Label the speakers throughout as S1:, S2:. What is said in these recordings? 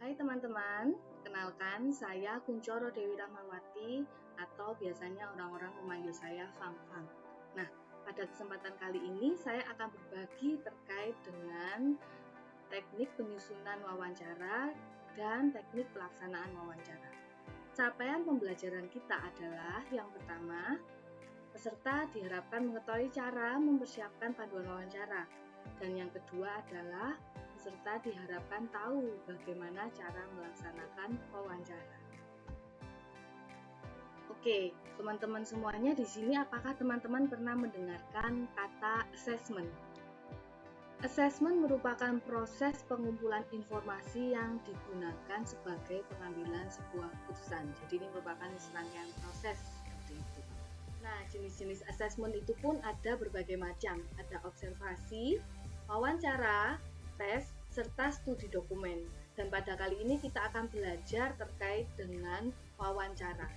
S1: Hai teman-teman, kenalkan saya Kuncoro Dewi Rahmawati atau biasanya orang-orang memanggil saya Fang-Fang. Nah, pada kesempatan kali ini saya akan berbagi terkait dengan teknik penyusunan wawancara dan teknik pelaksanaan wawancara. Capaian pembelajaran kita adalah yang pertama, peserta diharapkan mengetahui cara mempersiapkan panduan wawancara. Dan yang kedua adalah peserta diharapkan tahu bagaimana cara melaksanakan wawancara. Oke, teman-teman semuanya di sini apakah teman-teman pernah mendengarkan kata assessment? Assessment merupakan proses pengumpulan informasi yang digunakan sebagai pengambilan sebuah keputusan. Jadi ini merupakan serangkaian proses seperti itu. Nah, jenis-jenis assessment itu pun ada berbagai macam. Ada observasi, wawancara, tes, serta studi dokumen. Dan pada kali ini kita akan belajar terkait dengan wawancara.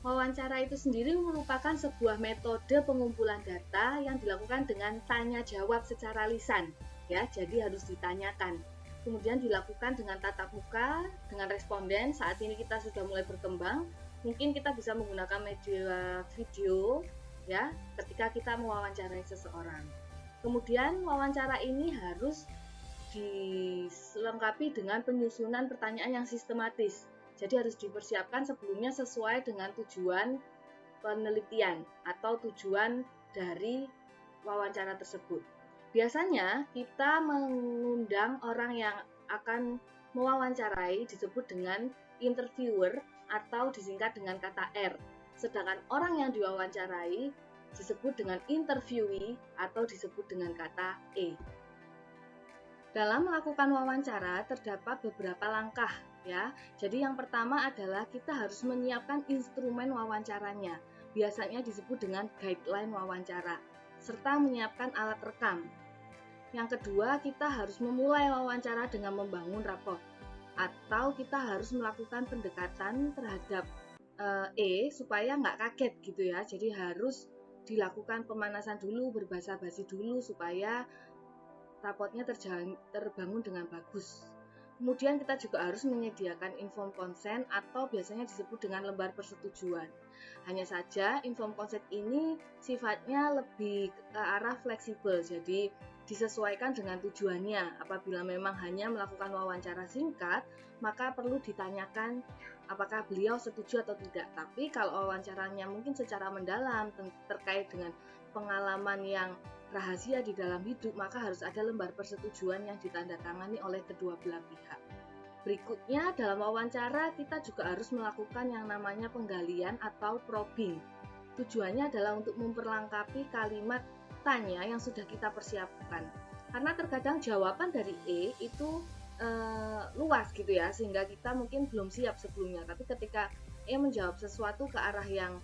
S1: Wawancara itu sendiri merupakan sebuah metode pengumpulan data yang dilakukan dengan tanya jawab secara lisan. Ya, jadi harus ditanyakan. Kemudian dilakukan dengan tatap muka, dengan responden. Saat ini kita sudah mulai berkembang. Mungkin kita bisa menggunakan media video ya ketika kita mewawancarai seseorang. Kemudian wawancara ini harus dilengkapi dengan penyusunan pertanyaan yang sistematis. Jadi harus dipersiapkan sebelumnya sesuai dengan tujuan penelitian atau tujuan dari wawancara tersebut. Biasanya kita mengundang orang yang akan mewawancarai disebut dengan interviewer atau disingkat dengan kata R. Sedangkan orang yang diwawancarai disebut dengan interviewee atau disebut dengan kata E. Dalam melakukan wawancara terdapat beberapa langkah ya. Jadi yang pertama adalah kita harus menyiapkan instrumen wawancaranya. Biasanya disebut dengan guideline wawancara serta menyiapkan alat rekam. Yang kedua, kita harus memulai wawancara dengan membangun rapor atau kita harus melakukan pendekatan terhadap supaya nggak kaget gitu ya. Jadi harus dilakukan pemanasan dulu, berbahasa basi dulu supaya raportnya terbangun dengan bagus. Kemudian kita juga harus menyediakan inform consent atau biasanya disebut dengan lembar persetujuan. Hanya saja inform consent ini sifatnya lebih ke arah fleksibel, jadi disesuaikan dengan tujuannya. Apabila memang hanya melakukan wawancara singkat, maka perlu ditanyakan apakah beliau setuju atau tidak. Tapi kalau wawancaranya mungkin secara mendalam terkait dengan pengalaman yang rahasia di dalam hidup, maka harus ada lembar persetujuan yang ditandatangani oleh kedua belah pihak. Berikutnya, dalam wawancara kita juga harus melakukan yang namanya penggalian atau probing. Tujuannya adalah untuk memperlengkapi kalimat tanya yang sudah kita persiapkan. Karena terkadang jawaban dari E itu luas gitu ya, sehingga kita mungkin belum siap sebelumnya. Tapi ketika E menjawab sesuatu ke arah yang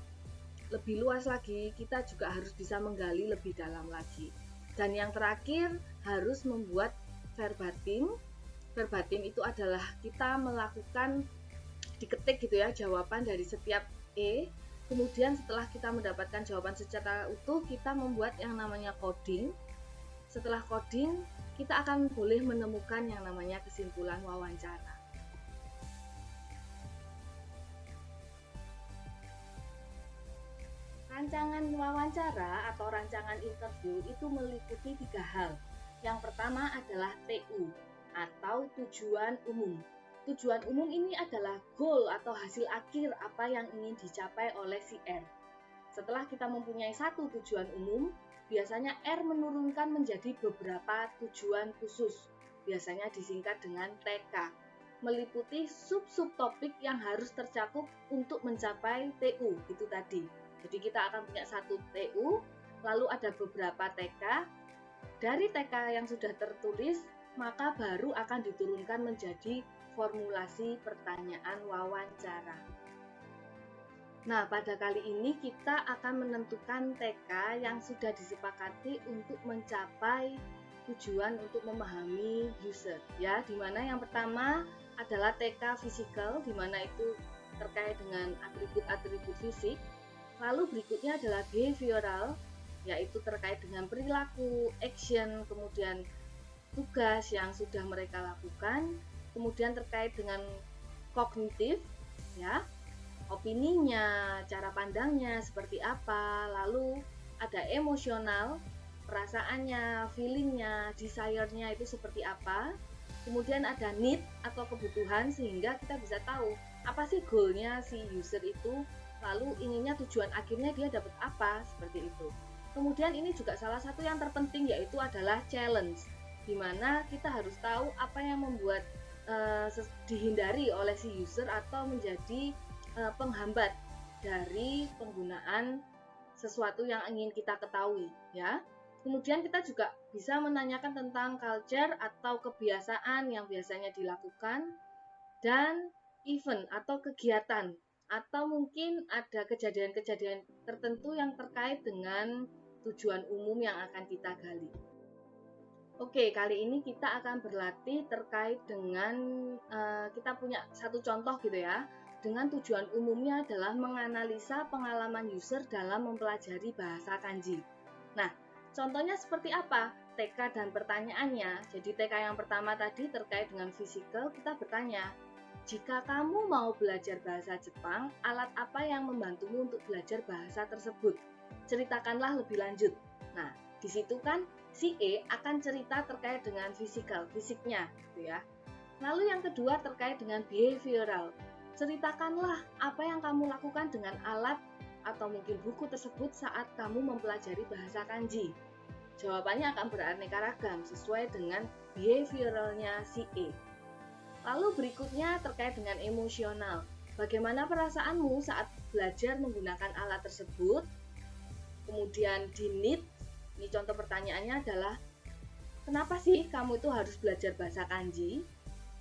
S1: lebih luas lagi, kita juga harus bisa menggali lebih dalam lagi. Dan yang terakhir, harus membuat verbatim. Verbatim itu adalah kita melakukan diketik gitu ya jawaban dari setiap E. Kemudian setelah kita mendapatkan jawaban secara utuh, kita membuat yang namanya coding. Setelah coding, kita akan boleh menemukan yang namanya kesimpulan wawancara. Rancangan wawancara atau rancangan interview itu meliputi 3 hal. Yang pertama adalah TU atau tujuan umum. Tujuan umum ini adalah goal atau hasil akhir apa yang ingin dicapai oleh si R. Setelah kita mempunyai satu tujuan umum, biasanya R menurunkan menjadi beberapa tujuan khusus. Biasanya disingkat dengan TK. Meliputi sub-sub topik yang harus tercakup untuk mencapai TU, itu tadi. Jadi kita akan punya satu TU, lalu ada beberapa TK. Dari TK yang sudah tertulis, maka baru akan diturunkan menjadi formulasi pertanyaan wawancara. Nah, pada kali ini kita akan menentukan TK yang sudah disepakati untuk mencapai tujuan untuk memahami user. Ya, di mana yang pertama adalah TK physical, di mana itu terkait dengan atribut-atribut fisik. Lalu berikutnya adalah behavioral, yaitu terkait dengan perilaku, action, kemudian tugas yang sudah mereka lakukan, kemudian terkait dengan kognitif, ya, opininya, cara pandangnya seperti apa, lalu ada emosional, perasaannya, feelingnya, desire-nya itu seperti apa, kemudian ada need atau kebutuhan sehingga kita bisa tahu apa sih goalnya si user itu, lalu inginnya tujuan akhirnya dia dapat apa, seperti itu. Kemudian ini juga salah satu yang terpenting yaitu adalah challenge, di mana kita harus tahu apa yang membuat dihindari oleh si user atau menjadi penghambat dari penggunaan sesuatu yang ingin kita ketahui, ya. Kemudian kita juga bisa menanyakan tentang culture atau kebiasaan yang biasanya dilakukan dan event atau kegiatan atau mungkin ada kejadian-kejadian tertentu yang terkait dengan tujuan umum yang akan kita gali. Oke, kali ini kita akan berlatih terkait dengan kita punya satu contoh gitu ya. Dengan tujuan umumnya adalah menganalisa pengalaman user dalam mempelajari bahasa kanji. Nah, contohnya seperti apa? TK dan pertanyaannya. Jadi TK yang pertama tadi terkait dengan physical, kita bertanya, jika kamu mau belajar bahasa Jepang, alat apa yang membantumu untuk belajar bahasa tersebut? Ceritakanlah lebih lanjut. Nah, di situ kan si E akan cerita terkait dengan fisiknya, gitu ya. Lalu yang kedua terkait dengan behavioral. Ceritakanlah apa yang kamu lakukan dengan alat atau mungkin buku tersebut saat kamu mempelajari bahasa kanji. Jawabannya akan beraneka ragam sesuai dengan behavioralnya si E. Lalu berikutnya terkait dengan emosional. Bagaimana perasaanmu saat belajar menggunakan alat tersebut? Kemudian di need, ini contoh pertanyaannya adalah, kenapa sih kamu itu harus belajar bahasa kanji?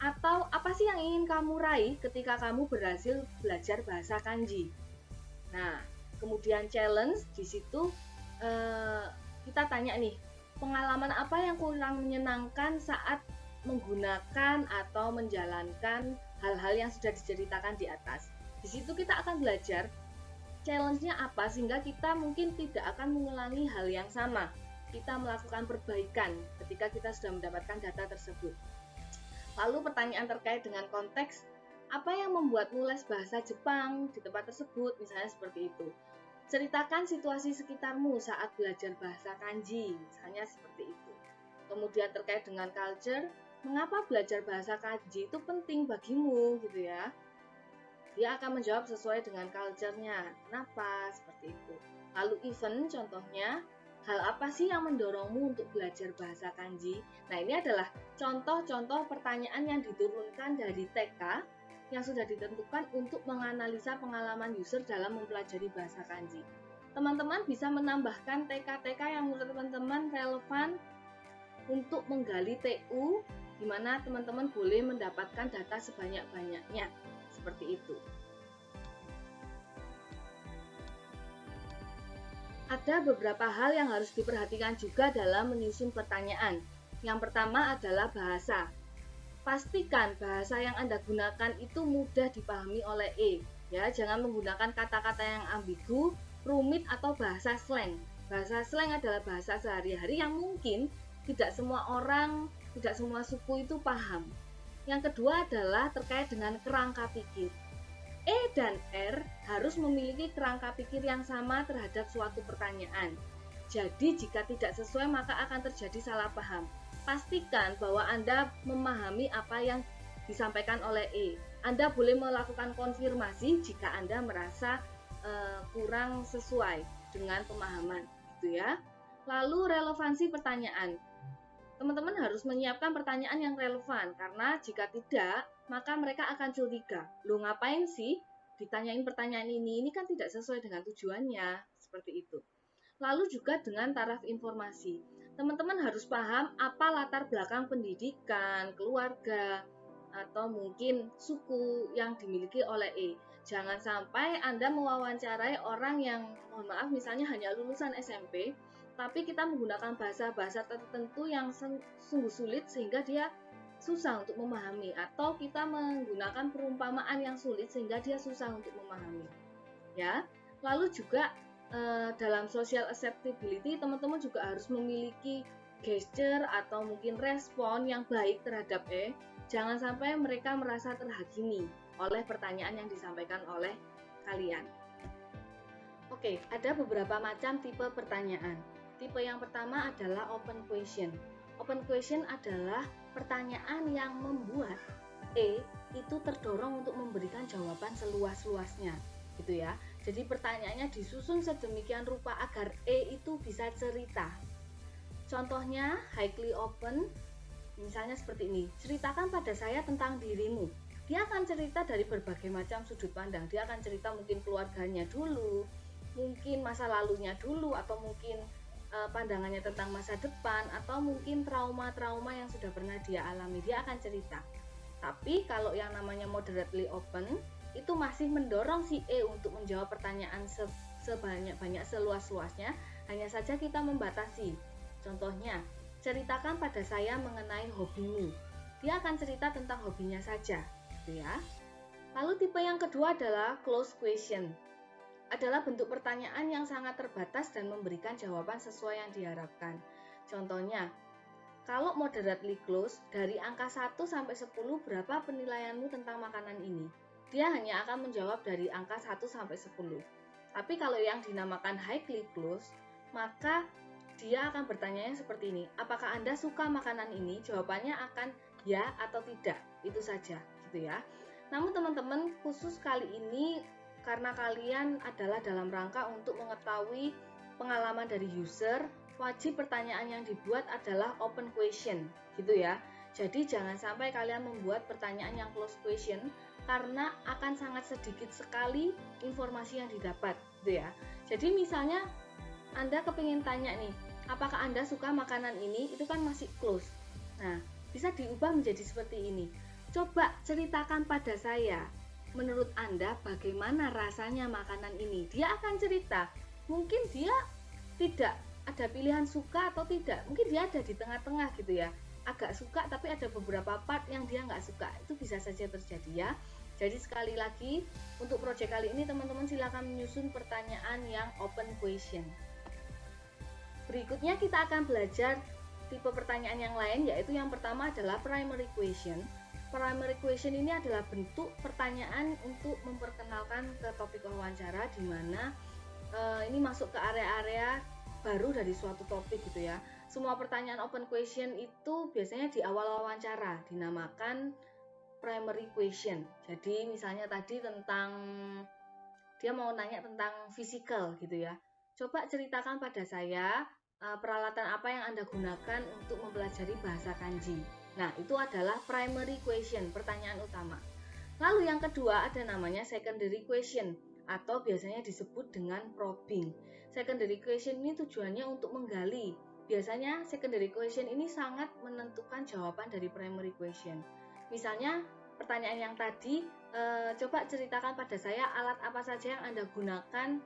S1: Atau apa sih yang ingin kamu raih ketika kamu berhasil belajar bahasa kanji? Nah, kemudian challenge di situ kita tanya nih, pengalaman apa yang kurang menyenangkan saat menggunakan atau menjalankan hal-hal yang sudah diceritakan di atas. Di situ kita akan belajar challenge-nya apa sehingga kita mungkin tidak akan mengulangi hal yang sama. Kita melakukan perbaikan ketika kita sudah mendapatkan data tersebut. Lalu pertanyaan terkait dengan konteks, apa yang membuatmu les bahasa Jepang di tempat tersebut, misalnya seperti itu. Ceritakan situasi sekitarmu saat belajar bahasa kanji, misalnya seperti itu. Kemudian terkait dengan culture, mengapa belajar bahasa kanji itu penting bagimu, gitu ya. Dia akan menjawab sesuai dengan culture-nya, kenapa, seperti itu. Lalu event, contohnya, hal apa sih yang mendorongmu untuk belajar bahasa kanji? Nah, ini adalah contoh-contoh pertanyaan yang diturunkan dari TK yang sudah ditentukan untuk menganalisa pengalaman user dalam mempelajari bahasa kanji. Teman-teman bisa menambahkan TK-TK yang menurut teman-teman relevan untuk menggali TU, di mana teman-teman boleh mendapatkan data sebanyak-banyaknya, seperti itu. Ada beberapa hal yang harus diperhatikan juga dalam menyusun pertanyaan. Yang pertama adalah bahasa. Pastikan bahasa yang Anda gunakan itu mudah dipahami oleh E. Ya, jangan menggunakan kata-kata yang ambigu, rumit atau bahasa slang. Bahasa slang adalah bahasa sehari-hari yang mungkin tidak semua orang, tidak semua suku itu paham. Yang kedua adalah terkait dengan kerangka pikir. E dan R harus memiliki kerangka pikir yang sama terhadap suatu pertanyaan. Jadi jika tidak sesuai maka akan terjadi salah paham. Pastikan bahwa Anda memahami apa yang disampaikan oleh E. Anda boleh melakukan konfirmasi jika Anda merasa kurang sesuai dengan pemahaman, gitu ya. Lalu relevansi pertanyaan. Teman-teman harus menyiapkan pertanyaan yang relevan, karena jika tidak, maka mereka akan curiga. Loh, ngapain sih ditanyain pertanyaan ini? Ini kan tidak sesuai dengan tujuannya, seperti itu. Lalu juga dengan taraf informasi. Teman-teman harus paham apa latar belakang pendidikan, keluarga, atau mungkin suku yang dimiliki oleh E. Jangan sampai Anda mewawancarai orang yang, mohon maaf, misalnya hanya lulusan SMP, tapi kita menggunakan bahasa-bahasa tertentu yang sungguh sulit sehingga dia susah untuk memahami, atau kita menggunakan perumpamaan yang sulit sehingga dia susah untuk memahami. Ya, lalu juga dalam social acceptability, teman-teman juga harus memiliki gesture atau mungkin respon yang baik terhadap jangan sampai mereka merasa terhakimi oleh pertanyaan yang disampaikan oleh kalian. Oke, ada beberapa macam tipe pertanyaan. Tipe yang pertama adalah open question. Open question adalah pertanyaan yang membuat itu terdorong untuk memberikan jawaban seluas-luasnya, gitu ya. Jadi pertanyaannya disusun sedemikian rupa agar itu bisa cerita. Contohnya highly open, misalnya seperti ini. Ceritakan pada saya tentang dirimu. Dia akan cerita dari berbagai macam sudut pandang. Dia akan cerita mungkin keluarganya dulu, mungkin masa lalunya dulu, atau mungkin pandangannya tentang masa depan, atau mungkin trauma-trauma yang sudah pernah dia alami. Dia akan cerita. Tapi kalau yang namanya moderately open, itu masih mendorong si untuk menjawab pertanyaan sebanyak-banyak seluas-luasnya. Hanya saja kita membatasi. Contohnya, ceritakan pada saya mengenai hobimu. Dia akan cerita tentang hobinya saja, gitu ya. Lalu tipe yang kedua adalah closed question. Adalah bentuk pertanyaan yang sangat terbatas dan memberikan jawaban sesuai yang diharapkan. Contohnya, kalau moderately close, dari angka 1 sampai 10 berapa penilaianmu tentang makanan ini? Dia hanya akan menjawab dari angka 1 sampai 10. Tapi kalau yang dinamakan highly close, maka dia akan bertanya seperti ini. Apakah Anda suka makanan ini? Jawabannya akan ya atau tidak. Itu saja, gitu ya. Namun teman-teman, khusus kali ini karena kalian adalah dalam rangka untuk mengetahui pengalaman dari user, wajib pertanyaan yang dibuat adalah open question, gitu ya. Jadi jangan sampai kalian membuat pertanyaan yang closed question karena akan sangat sedikit sekali informasi yang didapat, gitu ya. Jadi misalnya Anda kepingin tanya nih, apakah Anda suka makanan ini? Itu kan masih close. Nah, bisa diubah menjadi seperti ini. Coba ceritakan pada saya, menurut Anda bagaimana rasanya makanan ini? Dia akan cerita. Mungkin dia tidak ada pilihan suka atau tidak. Mungkin dia ada di tengah-tengah gitu ya. Agak suka tapi ada beberapa part yang dia nggak suka. Itu bisa saja terjadi ya. Jadi sekali lagi, untuk proyek kali ini teman-teman silakan menyusun pertanyaan yang open question. Berikutnya kita akan belajar tipe pertanyaan yang lain, yaitu yang pertama adalah primary question. Primary question ini adalah bentuk pertanyaan untuk memperkenalkan ke topik wawancara, di mana ini masuk ke area-area baru dari suatu topik gitu ya. Semua pertanyaan open question itu biasanya di awal wawancara dinamakan primary question. Jadi misalnya tadi tentang dia mau nanya tentang physical gitu ya. Coba ceritakan pada saya peralatan apa yang Anda gunakan untuk mempelajari bahasa kanji. Nah, itu adalah primary question, pertanyaan utama. Lalu yang kedua ada namanya secondary question atau biasanya disebut dengan probing. Secondary question ini tujuannya untuk menggali. Biasanya secondary question ini sangat menentukan jawaban dari primary question. Misalnya pertanyaan yang tadi, coba ceritakan pada saya alat apa saja yang Anda gunakan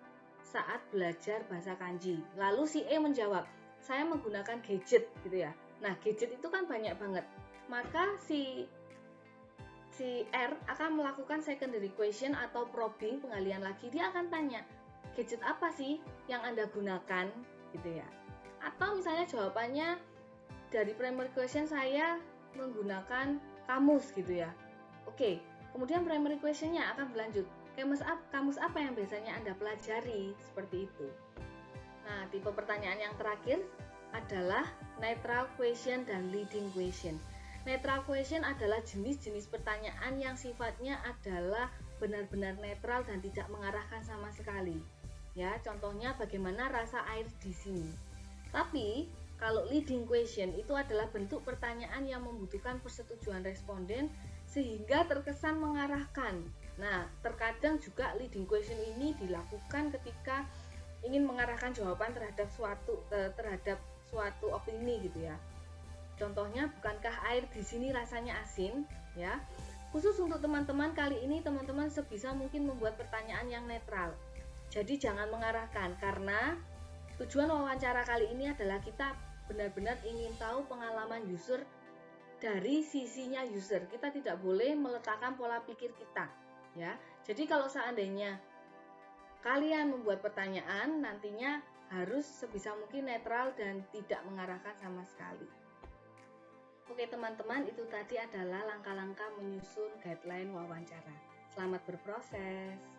S1: saat belajar bahasa kanji. Lalu si menjawab, saya menggunakan gadget gitu ya. Nah, gadget itu kan banyak banget. Maka si R akan melakukan secondary question atau probing, penggalian lagi. Dia akan tanya, gadget apa sih yang Anda gunakan gitu ya. Atau misalnya jawabannya dari primary question saya menggunakan kamus gitu ya. Oke, kemudian primary question-nya akan berlanjut. Kamus apa yang biasanya Anda pelajari? Seperti itu. Nah, tipe pertanyaan yang terakhir adalah neutral question dan leading question. Neutral question adalah jenis-jenis pertanyaan yang sifatnya adalah benar-benar netral dan tidak mengarahkan sama sekali. Ya, contohnya bagaimana rasa air di sini. Tapi, kalau leading question itu adalah bentuk pertanyaan yang membutuhkan persetujuan responden sehingga terkesan mengarahkan. Nah, terkadang juga leading question ini dilakukan ketika ingin mengarahkan jawaban terhadap suatu opini gitu ya. Contohnya, bukankah air di sini rasanya asin? Ya. Khusus untuk teman-teman kali ini, teman-teman sebisa mungkin membuat pertanyaan yang netral. Jadi jangan mengarahkan, karena tujuan wawancara kali ini adalah kita benar-benar ingin tahu pengalaman user dari sisinya user. Kita tidak boleh meletakkan pola pikir kita, ya. Jadi kalau seandainya kalian membuat pertanyaan, nantinya harus sebisa mungkin netral dan tidak mengarahkan sama sekali. Oke teman-teman, itu tadi adalah langkah-langkah menyusun guideline wawancara. Selamat berproses.